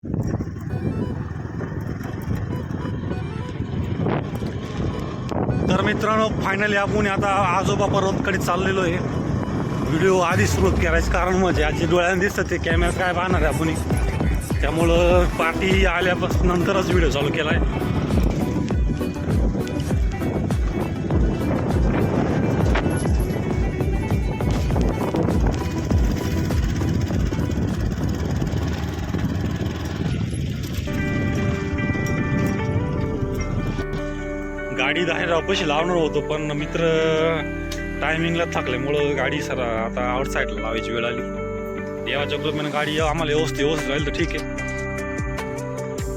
तर मित्रांनो, फायनली आपण आता आजोबा पर्वतकडे चाललेलो आहे. व्हिडिओ आधी सुरू करायचं कारण म्हणजे आजी डोळ्याने दिसतं ते कॅमेरा काय पाहणार आहे आपण, त्यामुळं पार्टी आल्यापासून नंतरच व्हिडिओ चालू केला आहे. गाडी धाहेराव पैसे लावणार होतो, पण मित्र टायमिंगला थकल्यामुळं गाडी सर आता आउटसाईडला लावायची वेळ आली. देवाच्या कृपेने गाडी आम्हाला व्यवस्थित राहील तर ठीक आहे.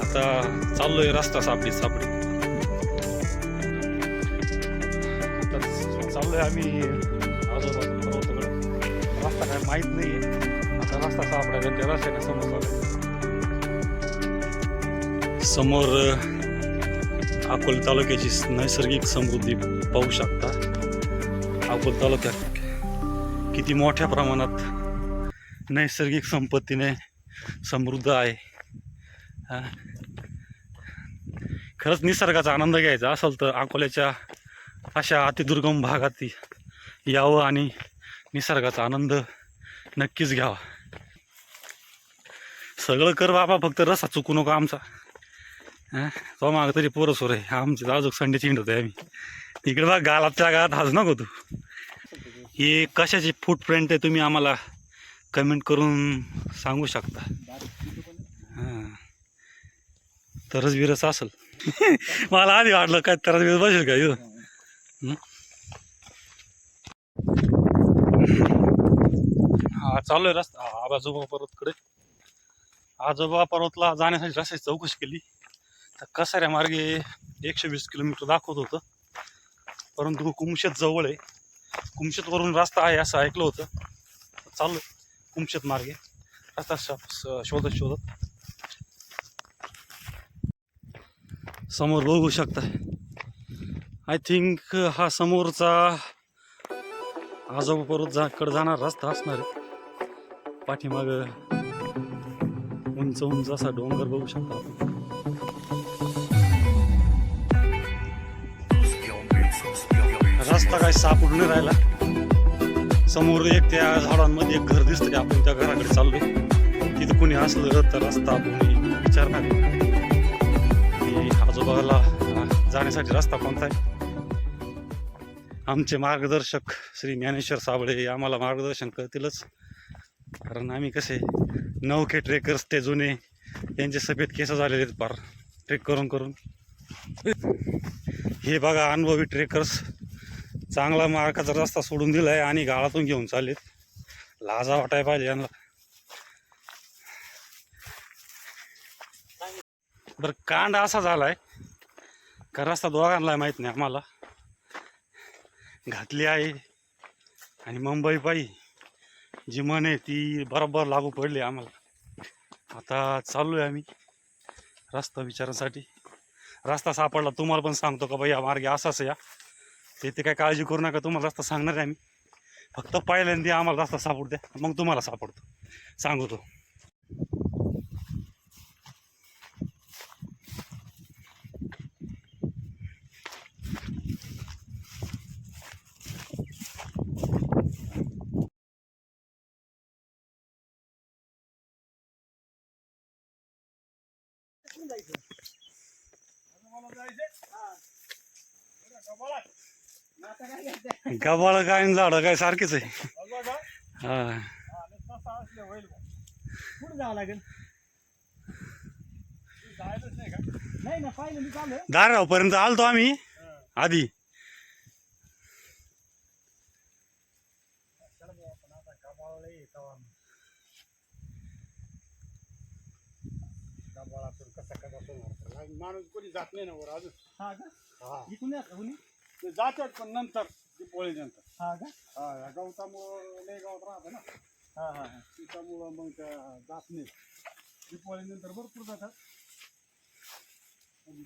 आता चाललोय रस्ता सापडी आता चाललोय आम्ही आजोबा पर्वताकडे. रस्ता काय माहीत नाही आहे, आता रस्ता सापडायचा त्या रस्त्याने समोर समोर अकोला तालुक्याची नैसर्गिक समृद्धी पाहू शकता. अकोला तालुक्यात किती मोठ्या प्रमाणात नैसर्गिक संपत्तीने समृद्ध आहे. खरंच निसर्गाचा आनंद घ्यायचा असेल तर अकोल्याच्या अशा अतिदुर्गम भागात यावं आणि निसर्गाचा आनंद नक्कीच घ्यावा. सगळं कर बाबा, फक्त रस्ता चुकू नको आमचा. तो माग तरी पोरसोर आहे आमची, अजून संडे चिंडत आहे आम्ही. इकडे बघ, गालाच्या गालात हाच नको तू. हे कशाची फूटप्रिंट आहे तुम्ही आम्हाला कमेंट करून सांगू शकता. तरच विरस असेल. मला आधी वाटलं काय तरच विरस बसेल का इथं. हा चालू आहे रस्ता आजोबा पर्वतकडे. आजोबा पर्वतला जाण्यासाठी रस्त्याची चौकशी केली तर कसाऱ्या मार्गे 120 किलोमीटर दाखवत होतं, परंतु कुमशेत जवळ आहे. कुमशेतवरून रस्ता आहे असं ऐकलं होतं. चालू कुमशेत मार्गे रस्ता शोधत समोर बघू शकता. आय थिंक हा समोरचा आजोबा पर्वतकडे जाणार रस्ता असणार आहे. पाठीमाग उंच असा डोंगर बघू शकता आपण. रस्ता काय सापडून नाही राहिला. समोर एक त्या झाडांमध्ये एक घर दिसतंय, आपण त्या घराकडे चाललोय. तिथं कुणी असलं तर रस्ता आपण विचारणार की आजोबाला जाण्यासाठी रस्ता कोणता आहे. आमचे मार्गदर्शक श्री ज्ञानेश्वर साबळे आम्हाला मार्गदर्शन करतीलच, कारण आम्ही कसे नवखे ट्रेकर्स ते जुने, त्यांचे सफेद केस झालेले आहेत पार ट्रेक करून. हे बघा अनुभवी ट्रेकर्स चांगला मार्गाचा रस्ता सोडून दिलाय आणि गाळातून घेऊन चाललेत. लाजा वाटाय पाहिजे यांना. बरं, कांड असा झालाय का रस्ता दोघांना माहित नाही, आम्हाला घातली आहे आणि मुंबई पायी जी मन आहे ती बरोबर लागू पडली आम्हाला. आता चाललोय आम्ही रस्ता विचारण्यासाठी. रस्ता सापडला तुम्हाला पण सांगतो का बाई या मार्गे असाच या, ते काय काळजी करू नका, तुम्हाला रस्ता सांगणार आहे आम्ही. फक्त पहिल्यांदा आम्हाला रस्ता सापडू द्या, मग तुम्हाला सापडतो सांगतो. गबाळ काय झाड काय सारखेच आहे. हा दाराव पर्यंत आलतो आम्ही आधी. माणूस कोणी जात नाही ना वर अजून. हा का? इथून जातात पण नंतर दिपोळी नंतर. हा का? हा, या गवतामुळं लय गावात राहतं ना. हा त्याच्यामुळं मग त्या जात नाही. दिपोळी नंतर भरपूर जातात.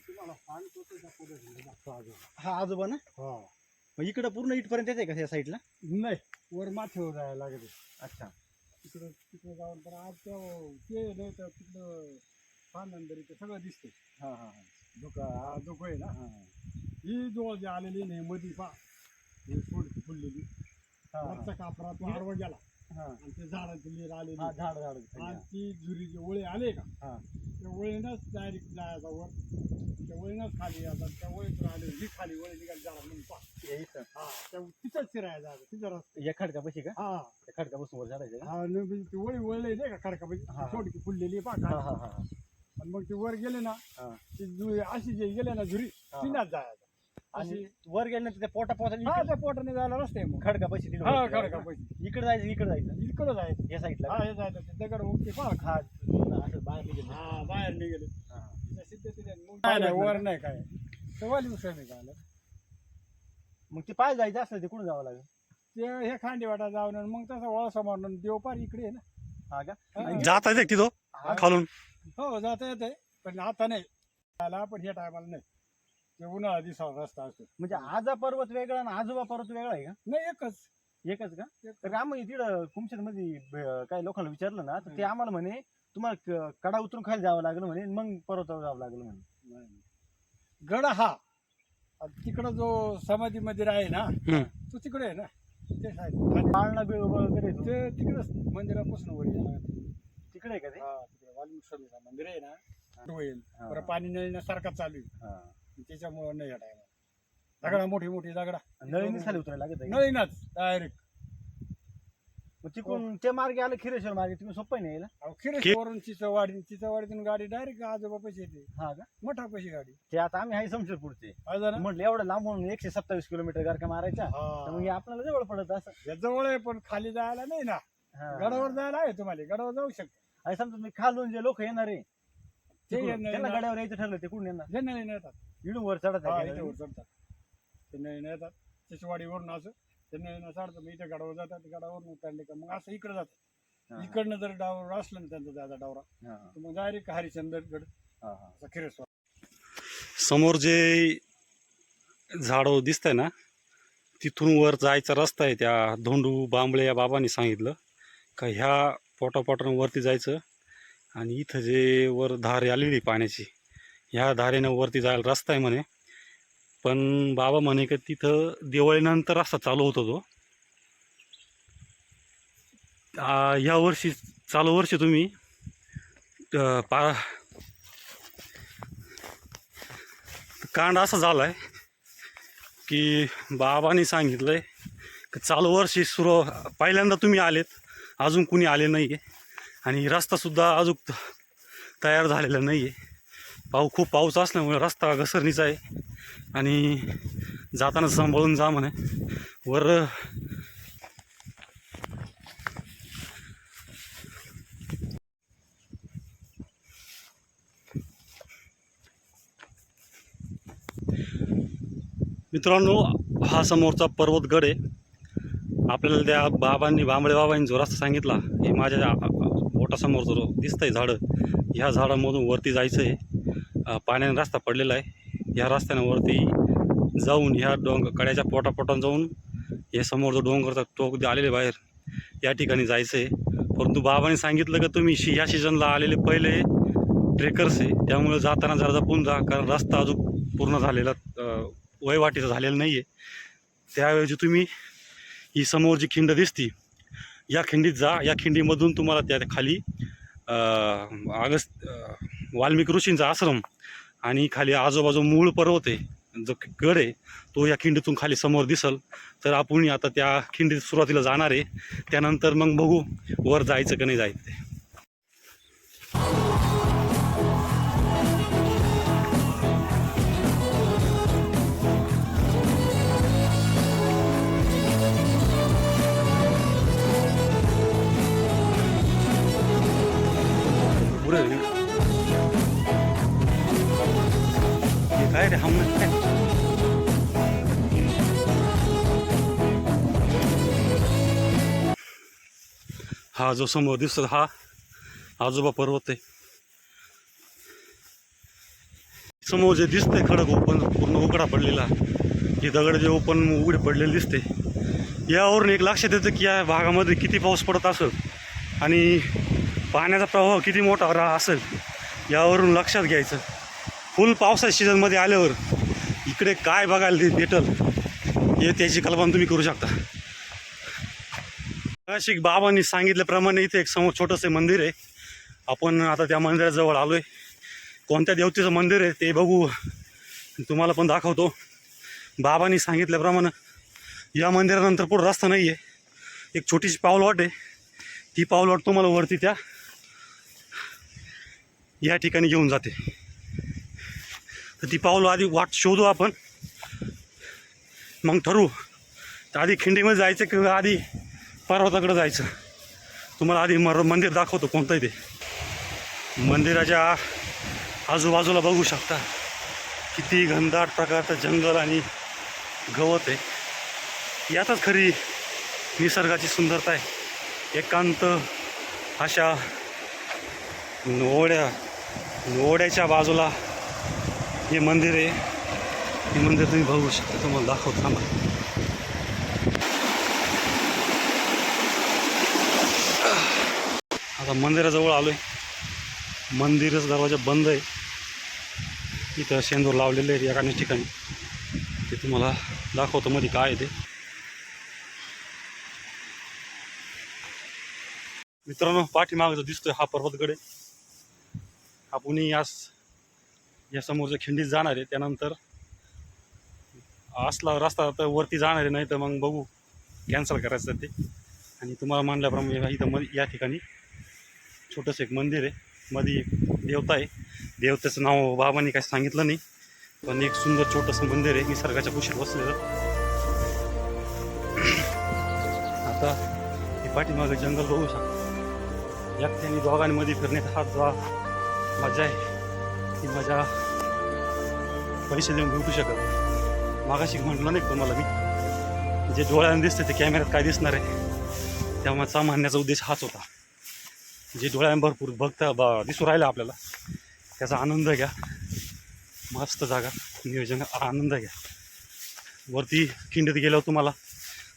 तुम्हाला सांगतो त्या पद्धतीने हा आजोबा ना. हा, मग इकडं पूर्ण इथपर्यंत येते का त्या साईडला? नाही, वर माथ्यावर जायला लागेल. अच्छा, तिकडं जाऊन तर आज ते नाही तर तिकडं पांढरी ते सगळं दिसते. हा हा धुकं आहे ना. ही जवळ जे आलेली नाही मध्ये पा ही सोडकी फुललेली वरचा कापरा तो आडवा गेला आणि ते झाडाची लीर आलेली झाड आणि ती झुरीचे ओळे आले का त्या ओळीनंच डायरेक्ट जायचा वर, त्या ओळीनंच खाली येतात, त्या ओळीतून आले ही खाली ओळी निघाली झाडा म्हणून पा त्या तिथंच फिरायला जायचं तिथं रस्ता या खडकापाशी का? हा त्या खडकापासून वर चढायचं का? हा ती ओळी वळले नाही का खडका सोडकी फुललेली पा आणि मग ते वर गेले ना ती अशी जे गेले ना झुरी तिनाच जायचं अशी वर गेल्यानंतर त्या पोटा पोटा त्या पोटाने जायला रस्ते मग खडकापाशी खडकापाशी इकडे जायचं इकडं जायचं या साईडला. हा हे जायचं ते दगड उगते पहा असं बाहेर निघेल. हा बाहेर निघेले काय नाही वर नाही काय सवाल विषय नाही झालं. मग ते पाय जायचं असलं ते कुठं जावं लागेल? ते हे खांडेवाटा जाऊन आणि मग तसं वळसा मारून देवपार इकडे आहे ना. हा का? जाता येते तिथं खालून? हो जाता येते पण आता नाही त्याला पण ह्या टायमाला नाही ते उन्हाळा दिवसावर रस्ता असतो. म्हणजे आजा पर्वत वेगळा आणि आजोबा पर्वत वेगळा आहे का? नाही एकच का? तर आम्ही तिकडं कुमशेत मध्ये काही लोकांना विचारलं ना तर ते आम्हाला म्हणे तुम्हाला कडा उतरून खाली जावं लागलं म्हणे मग पर्वतावर जावं लागलं म्हणे. गड हा तिकडं जो समाधी मंदिर आहे ना तो तिकडे आहे ना ते पाळणा वगैरे ते तिकडेच मंदिरापासून वर तिकडे आहे का ते? तिकडे वाल्मिक स्वामीचं मंदिर आहे ना होईल बरं पाणी नळण्यासारखा चालू आहे त्याच्यामुळं नाही या टायमाला दगडा मोठी दगडा नळीने खाली उतरायला लागत आहे? नळीनाच डायरेक्ट मग तिकडून ते मार्गे आलं खिरेश्वर मार्गे तिकडून सोपं नाही यायला? खिरेश्वरून चिचवाडीतून गाडी डायरेक्ट आजोबा पैसे येते. हा का? मोठा पैसे गाडी ते आता आम्ही आहे समशेरपूरचे म्हटलं एवढं लांबून 127 किलोमीटर गारका मारायचा तर मग आपल्याला जवळ पडत असं. जवळ आहे पण खाली जायला नाही ना. गडावर जायला आहे तुम्हाला गडावर जाऊ शकता. आणि समजा मी खालून जे लोक येणार आहे ते त्यांना गाड्यावर यायचं ठरलं ते कुठून येणार? जे नळी येतात इडून वर चढत वर चढतात ते नळी येतात चिचवाडीवरून असं ते नळीनं चढतात मग इथे गडावर जातात गडावरून उतरले का मग असं इकडे जातात. इकडनं जर डावर असलं ना त्यांचा जायचा डावरा तर मग डायरेक्ट हरिश्चंद्रगड खिरेश्वर. समोर जे झाड दिसतंय ना तिथून वर जायचा रस्ता आहे. त्या धोंडू बांबळे या बाबांनी सांगितलं का ह्या पोटापोटानं वरती जायचं आणि इथं जे वर धार आलेली पाण्याची ह्या धारेनं वरती जायला रस्ता आहे म्हणे. पण बाबा म्हणे की तिथं दिवाळीनंतर रस्ता चालू होतो तो. ह्या वर्षी चालू वर्षी तुम्ही कांड असा झाला आहे की बाबांनी सांगितलं आहे की चालू वर्षी पहिल्यांदा तुम्ही आलेत अजून कुणी आले नाही आहे आणि रस्तासुद्धा अजून तयार झालेला नाही आहे. खूप पाऊस असल्यामुळे रस्ता घसरणीचा आहे आणि जाताना सांभाळून जा म्हणे. वर मित्रांनो हा समोरचा पर्वतगड आहे. आपल्याला त्या बांबळे बाबांनी जो रस्ता सांगितला हे माझ्या बोटासमोर जो दिसतंय झाडं ह्या झाडामधून वरती जायचं आहे. पाण्याने रस्ता पडलेला आहे. ह्या रस्त्यानं वरती जाऊन ह्या कड्याच्या पोटापोटानं जाऊन हे समोर जो डोंगरचा टोक आलेले बाहेर या ठिकाणी जायचं आहे. परंतु बाबांनी सांगितलं की तुम्ही ह्या सीझनला आलेले पहिले ट्रेकर्स आहे त्यामुळे जाताना जरा जपून जा कारण रस्ता अजून पूर्ण झालेला वयवाटीचा झालेला नाही आहे. त्याऐवजी तुम्ही ही समोर जी खिंड दिसती या खिंडीत जा. या खिंडीमधून तुम्हाला त्या खाली वाल्मिक ऋषींचा आश्रम आणि खाली आजूबाजू मूळ पर्वत आहे जो गड आहे तो या खिंडीतून खाली समोर दिसल. तर आपण आता त्या खिंडीत सुरुवातीला जाणार आहे त्यानंतर मग बघू वर जायचं का नाही जायचं ते. काय रे हम हा जो समोर दिसतो हा आजोबा पर्वत आहे. समोर जे दिसतंय खडक ओपन पूर्ण उघडा पडलेला हे दगड जे ओपन उघडे पडलेले दिसते यावरून एक लक्षात येतं की या भागामध्ये किती पाऊस पडत असेल आणि पाण्याचा प्रवाह किती मोठा असेल यावरून लक्षात घ्यायचं. फुल पावसाच्या सीझनमध्ये आल्यावर इकडे काय बघायला भेटल हे त्याची कल्पना तुम्ही करू शकता. नाशिक बाबांनी सांगितल्याप्रमाणे इथे एक समोर छोटंसं मंदिर आहे. आपण आता त्या मंदिराजवळ आलो आहे. कोणत्या देवतेचं मंदिर आहे ते बघू, तुम्हाला पण दाखवतो. बाबांनी सांगितल्याप्रमाणे या मंदिरानंतर पुढं रस्ता नाही आहे, एक छोटीशी पाऊलवाट आहे. ती पाऊलवाट तुम्हाला वरती त्या या ठिकाणी घेऊन जाते. तर ती पाऊल आधी वाट शोधू आपण, मग ठरवू तर आधी खिंडीमध्ये जायचं किंवा आधी पर्वताकडे जायचं. तुम्हाला आधी मंदिर दाखवतो कोणतं आहे ते. मंदिराच्या आजूबाजूला बघू शकता किती घनदाट प्रकारचं जंगल आणि गवत आहे. यातच खरी निसर्गाची सुंदरता आहे. एकांत अशा ओढ्याच्या बाजूला हे मंदिर आहे. हे मंदिर तुम्ही बघू शकता, तुम्हाला दाखवतो थांबा. आता मंदिराजवळ आलो आहे. मंदिरच दरवाजा बंद आहे. इथं शेंदूर लावलेले आहे एका ठिकाणी, ते तुम्हाला दाखवतो मध्ये काय आहे ते. मित्रांनो, पाठीमागं जो दिसतोय हा पर्वतगड आहे. आपण या समोरच्या खिंडीत जाणार आहे. त्यानंतर असला रस्ता तर वरती जाणार आहे, नाही तर मग बघू कॅन्सल करायचं ते. आणि तुम्हाला म्हणल्याप्रमाणे इथं या ठिकाणी छोटंसं एक मंदिर आहे. मध्ये एक देवता आहे. देवतेचं नाव बाबांनी काही सांगितलं नाही, पण एक सुंदर छोटंसं मंदिर आहे निसर्गाच्या कुशीत बसलेलं. आता हे पाठीमागं जंगल बघू शकता. एकट्याने दोघांमध्ये फिरण्यात हा जो मजा आहे ती मजा पैसे देऊन भेटू शकत. मागाशी म्हटलं नाही तुम्हाला मी, जे डोळ्याने दिसते ते कॅमेऱ्यात काय दिसणार आहे, त्यामुळे म्हणण्याचा उद्देश हाच होता. जे डोळ्याने भरपूर दिसू राहिलं आपल्याला त्याचा आनंद घ्या. मस्त जागा, नियोजन, आनंद घ्या. वरती खिंडीत गेल्यावर तुम्हाला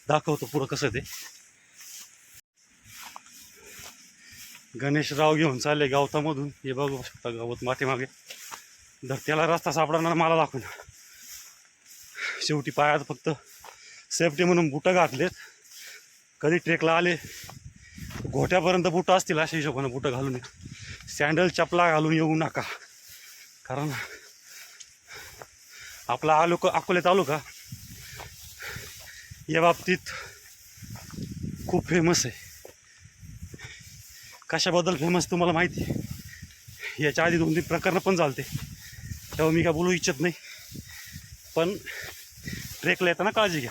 दाखवतो पुढं कसं ते. गणेशराव घेऊन चालले गावतामधून. हे बघू शकता गावात मागे त्याला रस्ता सापडणार मला दाखवून. शेवटी पायात फक्त सेफ्टी म्हणून बुटं घातलेत. कधी ट्रेकला आले घोट्यापर्यंत बुटं असतील अशा हिशोबानं बुटं घालून या. सँडल चपला घालून येऊ नका, कारण आपला अकोले तालुका या बाबतीत खूप फेमस आहे. कशाबद्दल फेमस तुम्हाला माहिती आहे. याच्या आधी 2-3 प्रकरणं पण चालते, तेव्हा मी काय बोलू इच्छित नाही. पण ट्रेकला येताना काळजी घ्या.